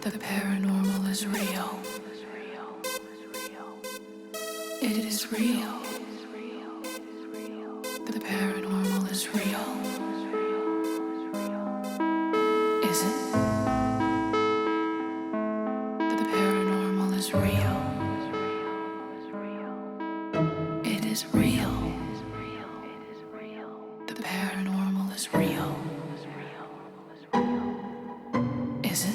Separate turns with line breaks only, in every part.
The paranormal is real. It is real. The paranormal is real. Is it? The paranormal is real. It is real. The paranormal is real. Is it?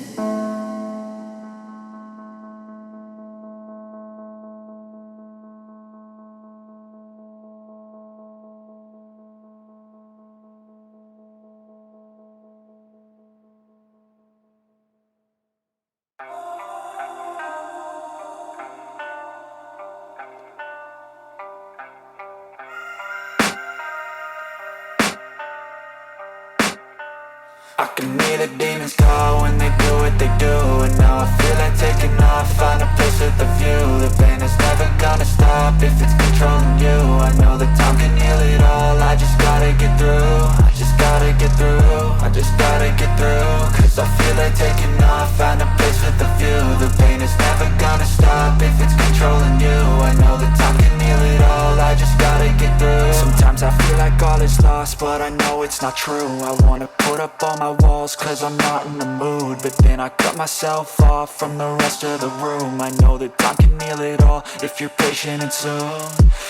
I can hear the demons call when they do what they do. And now I feel like taking off, find a place with a view. The pain is never gonna stop if it's controlling you. I know that time can heal it all, I just gotta get through. I just gotta get through, I just gotta get through. Cause I feel like taking off, find a place with a view. The pain is never gonna stop if it's controlling you. I know that time can heal it all, I just gotta get through. Sometimes I feel like all is lost, but I know it's not true. I wanna put up all my walls cause I'm not in the mood, but then I cut myself off from the rest of the room. I know that time can heal it all if you're patient and soon.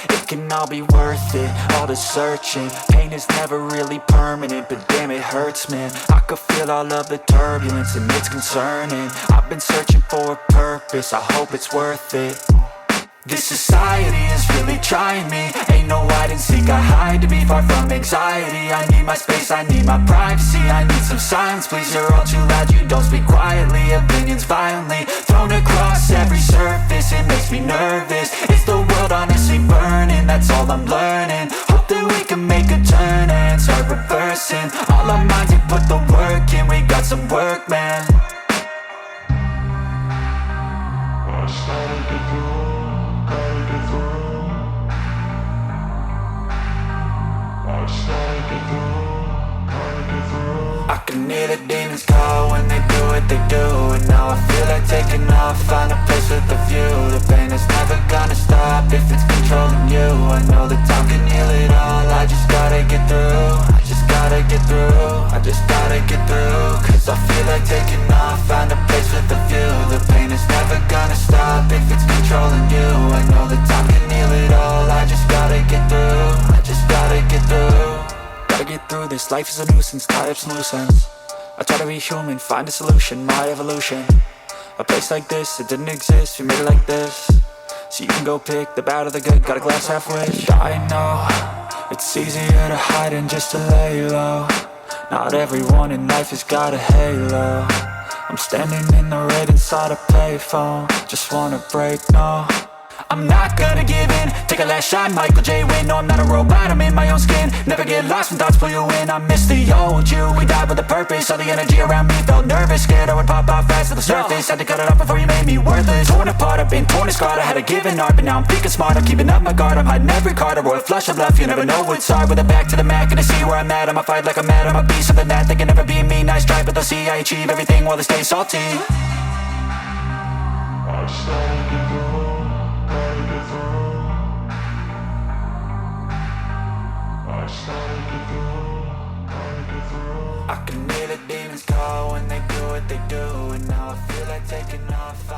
It can all be worth it, all the searching. Pain is never really permanent, but damn it hurts, man. I could feel all of the turbulence and it's concerning. I've been searching for a purpose, I hope it's worth it. This society is really trying me. Ain't no hide and seek, I hide to be far from anxiety. I need my space, I need my privacy. I need some silence, please, you're all too loud. You don't speak quietly, opinions violently thrown across every surface. It makes me nervous, it's the world honestly burning. That's all I'm learning, hope that we can make a turn and start reversing. All our minds, we put the work in, we got some work, man. I can hear the demons call when they do what they do. And now I feel like taking off, find a place with a view. The pain is never gonna stop if it's controlling you. I know that time can heal it all, I just gotta get through. I just gotta get through, I just gotta get through. Cause I feel like taking off, find a place with a view. The pain is never gonna stop if it's controlling you. I know that time can heal it all, I just gotta get through. I just gotta get through. Gotta get through this, life is a nuisance, tie up some loose ends. I try to be human, find a solution, my evolution. A place like this, it didn't exist, we made it like this. So you can go pick the bad or the good, got a glass halfway. I know, it's easier to hide than just to lay low. Not everyone in life has got a halo. I'm standing in the red inside a payphone, just wanna break, no. I'm not gonna give in, take a last shot, Michael J. Win. No, I'm not a robot, I'm in my own skin. Never get lost when thoughts pull you in. I miss the old you, we died with a purpose. All the energy around me felt nervous, scared I would pop off fast to the surface. Had to cut it off before you made me worthless. Torn apart, I've been torn and scarred. I had a given art, but now I'm thinking smart. I'm keeping up my guard, I'm hiding every card. A royal flush of love, you never know what's hard. With a back to the mat, gonna see where I'm at. I'ma fight like I'm mad, I'ma be something that they can never be me. Nice try, but they'll see I achieve everything while they stay salty. I can hear the demons call when they do what they do. And now I feel like taking off.